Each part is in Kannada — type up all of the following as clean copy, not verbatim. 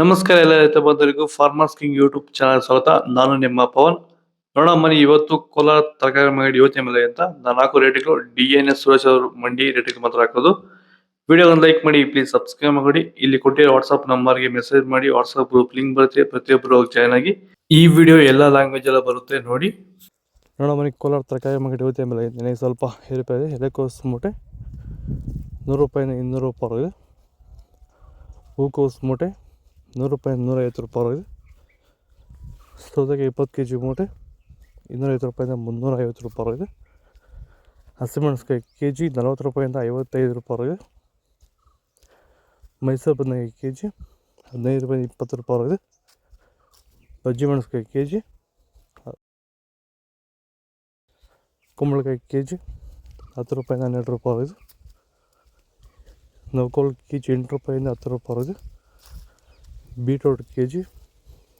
ನಮಸ್ಕಾರ ಎಲ್ಲ ರೈತ ಬಂಧುಗಳಿಗೂ ಫಾರ್ಮರ್ಸ್ ಕಿಂಗ್ ಯೂಟ್ಯೂಬ್ ಚಾನಲ್ ಸ್ವಾಗತ. ನಾನು ನಿಮ್ಮ ಪವನ್. ನೋಡೋಣ ಮನಿ ಇವತ್ತು ಕೋಲಾರ ತರಕಾರಿ ಮಂಡಿ ಯೋಚನೆ ಮೇಲೆ ಅಂತ ನಾನು ಹಾಕೋ ರೇಟ್ಗಳು DNS ಸುರೇಶ್ ಅವರು ಮಂಡಿ ರೇಟ್ಗೆ ಮಾತ್ರ ಹಾಕೋದು. ವಿಡಿಯೋ ಒಂದು ಲೈಕ್ ಮಾಡಿ, ಪ್ಲೀಸ್ ಸಬ್ಸ್ಕ್ರೈಬ್ ಮಾಡಿ. ಇಲ್ಲಿ ಕೊಟ್ಟಿರೋ ವಾಟ್ಸ್ಆಪ್ ನಂಬರ್ಗೆ ಮೆಸೇಜ್ ಮಾಡಿ, ವಾಟ್ಸ್ಆಪ್ ಗ್ರೂಪ್ ಲಿಂಕ್ ಬರುತ್ತೆ, ಪ್ರತಿಯೊಬ್ಬರು ಜಾಯ್ನ್ ಆಗಿ. ಈ ವಿಡಿಯೋ ಎಲ್ಲ ಲ್ಯಾಂಗ್ವೇಜ್ ಎಲ್ಲ ಬರುತ್ತೆ ನೋಡಿ. ನೋಡೋ ಮನಿ ಕೋಲಾರ ತರಕಾರಿ ಮಂಡಿ ಯೋಚನೆ ಮೇಲೆ ನನಗೆ ಸ್ವಲ್ಪ ಏರುಪೇರು ಇದೆ. ಎಲೆಕೋಸು ಮೂಟೆ 100 ರೂಪಾಯಿಂದ 200 ರೂಪಾಯಿ ಇದೆ. ಹೂಕೋಸು ಮೂಟೆ 100 ರೂಪಾಯಿ 150 ರೂಪಾಯಿ ಇದೆ. ಸೌತೆಗೆ 20 kg ಮೂಟೆ 250 ರೂಪಾಯಿಂದ 350 ರೂಪಾಯಿ ಇದೆ. ಹಸಿಮೆಣಸಿನಕಾಯಿ kg 40 ರೂಪಾಯಿಂದ 55 ರೂಪಾಯಿ ಇದೆ. ಮೈಸೂರು ಬದನೆಕಾಯಿ kg 15 ರೂಪಾಯಿಂದ 20 ರೂಪಾಯಿ ಇದೆ. ಬಜ್ಜಿ ಮೆಣಸಿನಕಾಯಿ kg, ಕುಂಬಳಕಾಯಿ kg 10 ರೂಪಾಯಿಂದ 12 ರೂಪಾಯಿ ಇದೆ. ನವಕೋಲ್ kg 8 ರೂಪಾಯಿಂದ 10 ರೂಪಾಯಿ ಇದೆ. ಬೀಟ್ರೋಟ್ kg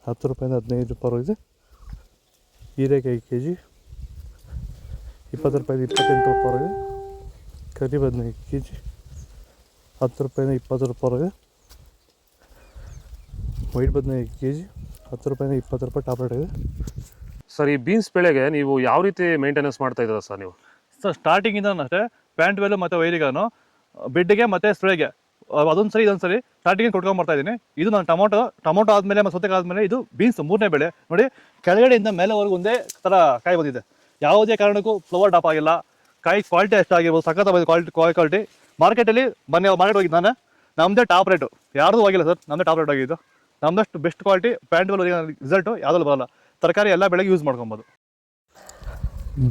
10 ರೂಪಾಯಿಂದ 15 ರೂಪಾಯಿ ಇದೆ. ಹೀರೆಕಾಯಿ kg 20 ರೂಪಾಯಿಂದ 28 ರೂಪಾಯಿ ಇದೆ. ಕರಿ ಬದನೆಕಾಯಿ kg 10 ರೂಪಾಯಿಂದ 20 ರೂಪಾಯಿ ಇದೆ. ವೈಟ್ ಬದನೆಕಾಯಿ kg 10 ರೂಪಾಯಿಂದ 20 ರೂಪಾಯಿ ಟಾಪ್ರೇಟ್ ಇದೆ. ಸರ್, ಈ ಬೀನ್ಸ್ ಬೆಳೆಗೆ ನೀವು ಯಾವ ರೀತಿ ಮೇಂಟೆನೆನ್ಸ್ ಮಾಡ್ತಾ ಇದ್ದೀರಾ ಸರ್ ನೀವು? ಸರ್, ಸ್ಟಾರ್ಟಿಂಗಿಂದ ಅಷ್ಟೇ ಪ್ಯಾಂಟ್ ವೆಲ್ಲು ಮತ್ತು ವೈರಿಗಾನು ಬೆಡ್ಗೆ ಮತ್ತು ಸ್ಪ್ರೇಗೆ ಅದೊಂದು ಸರಿ ಇದೊಂದು ಸರಿ ಸ್ಟಾರ್ಟಿಂಗ್ ಕೊಟ್ಕೊಂಡ್ಬರ್ತಾ ಇದ್ದೀನಿ. ಇದು ನಾನು ಟೊಮೊಟೊ ಆದಮೇಲೆ ಮತ್ತು ಸೌತೆಕಾಯಿ ಆದಮೇಲೆ ಇದು ಬೀನ್ಸ್ 3ನೇ ಬೆಳೆ. ನೋಡಿ, ಕೆಳಗಡೆಯಿಂದ ಮೇಲೆವರೆಗೂ ಒಂದೇ ಥರ ಕಾಯಿ ಬಂದಿದೆ. ಯಾವುದೇ ಕಾರಣಕ್ಕೂ ಫ್ಲವರ್ ಟಾಪ್ ಆಗಿಲ್ಲ. ಕಾಯಿ ಕ್ವಾಲಿಟಿ ಎಷ್ಟಾಗಿರ್ಬೋದು, ಸಖತ್ ಕ್ವಾಲಿಟಿ. ಮಾರ್ಕೆಟಲ್ಲಿ ಮಾರ್ಕೆಟ್ ಹೋಗಿದ್ದು ನಾನು, ನಮ್ಮದೇ ಟಾಪ್ ರೇಟು, ಯಾರ್ದು ಹೋಗಿಲ್ಲ ಸರ್, ನಮ್ಮದೇ ಟಾಪ್ ರೇಟ್ ಆಗಿದ್ದು. ನಮ್ಮದಷ್ಟು best quality plant well result ಯಾವುದಲ್ಲೂ ಬರೋಲ್ಲ. ತರಕಾರಿ ಎಲ್ಲ ಬೆಳೆಗೆ ಯೂಸ್ ಮಾಡ್ಕೊಬೋದು.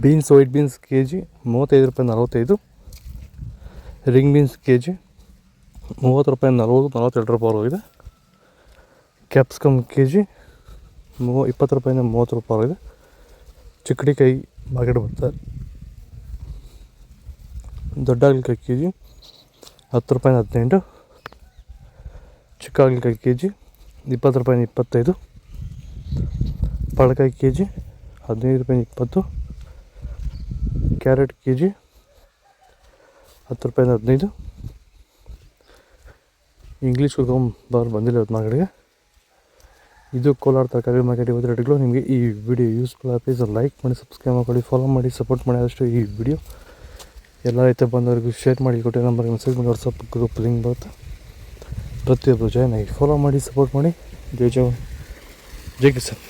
ಬೀನ್ಸ್ ವೈಟ್ ಬೀನ್ಸ್ kg 35 ರೂಪಾಯಿ 45. ರಿಂಗ್ ಬೀನ್ಸ್ kg 30 ರೂಪಾಯಿ 42 ರೂಪಾಯಿ ಇದೆ. ಕ್ಯಾಪ್ಸಿಕಮ್ kg 20 ರೂಪಾಯಿಂದ 30 ರೂಪಾಯಿ ಇದೆ. ಚಿಕ್ಕಡಿಕಾಯಿ ಮಾರ್ಕೆಟ್ ಬರ್ತಾರೆ. ದೊಡ್ಡ ಹಾಗಲಕಾಯಿ kg 10 ರೂಪಾಯಿಂದ 18. ಚಿಕ್ಕ ಹಾಗಲಕಾಯಿ kg 20 ರೂಪಾಯಿಂದ 25. ಪಳಕಾಯಿ kg 15 ರೂಪಾಯಿಂದ 20. ಕ್ಯಾರೆಟ್ kg 10 ರೂಪಾಯಿಂದ 15. ಇಂಗ್ಲೀಷ್ ಕುಕುಂಬರ್ ಬಂದಿಲ್ಲ ಇವತ್ತು ಮಾರ್ಕೆಟ್ಗೆ. ಇದು ಕೋಲಾರ ತರಕಾರಿ ಮಾರ್ಕೆಟ್ ಇವತ್ತು ರೇಟ್ಗಳು. ನಿಮಗೆ ಈ ವಿಡಿಯೋ ಯೂಸ್ಫುಲ್ ಆಗಿ ಪ್ಲೀಸ್ ಲೈಕ್ ಮಾಡಿ, ಸಬ್ಸ್ಕ್ರೈಬ್ ಮಾಡಿ, ಫಾಲೋ ಮಾಡಿ, ಸಪೋರ್ಟ್ ಮಾಡಿ. ಆದಷ್ಟು ಈ ವಿಡಿಯೋ ಎಲ್ಲ ರೈತ ಬಂದವರಿಗೂ ಶೇರ್ ಮಾಡಿ, ಕೊಟ್ಟೆ ನಂಬರ್ಗೆ ಮೆಸೇಜ್ ಮಾಡಿ, ವಾಟ್ಸಪ್ ಗ್ರೂಪ್ ಲಿಂಕ್ ಬರುತ್ತೆ, ಪ್ರತಿಯೊಬ್ಬರು ಜಾಯ್ನ್ ಆಗಿ ಫಾಲೋ ಮಾಡಿ, ಸಪೋರ್ಟ್ ಮಾಡಿ. ಜೈ ಕಿಸಾನ್.